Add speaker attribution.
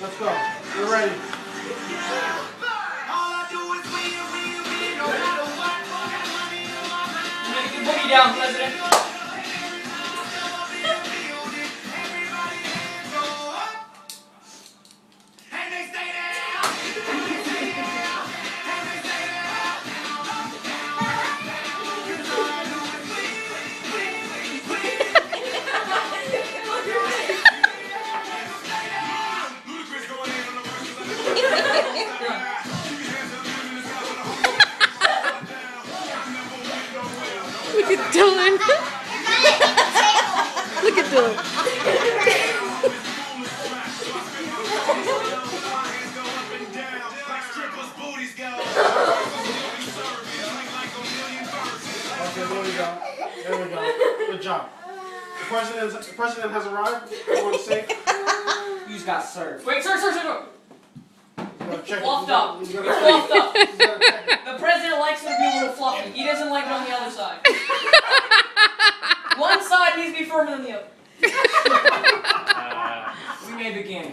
Speaker 1: Let's go. We're ready.
Speaker 2: Boogie down, President.
Speaker 3: Look at Dylan. Look at Dylan.
Speaker 1: Okay, there we go. There we go. Good job. The president has arrived. You want to say?
Speaker 2: You just got served. Wait, sir.
Speaker 1: Check it.
Speaker 2: Fluffed up. It's fluffed up. The president likes it to be a little fluffy. He doesn't like it on the other side. One side needs to be firmer than the other. We may begin.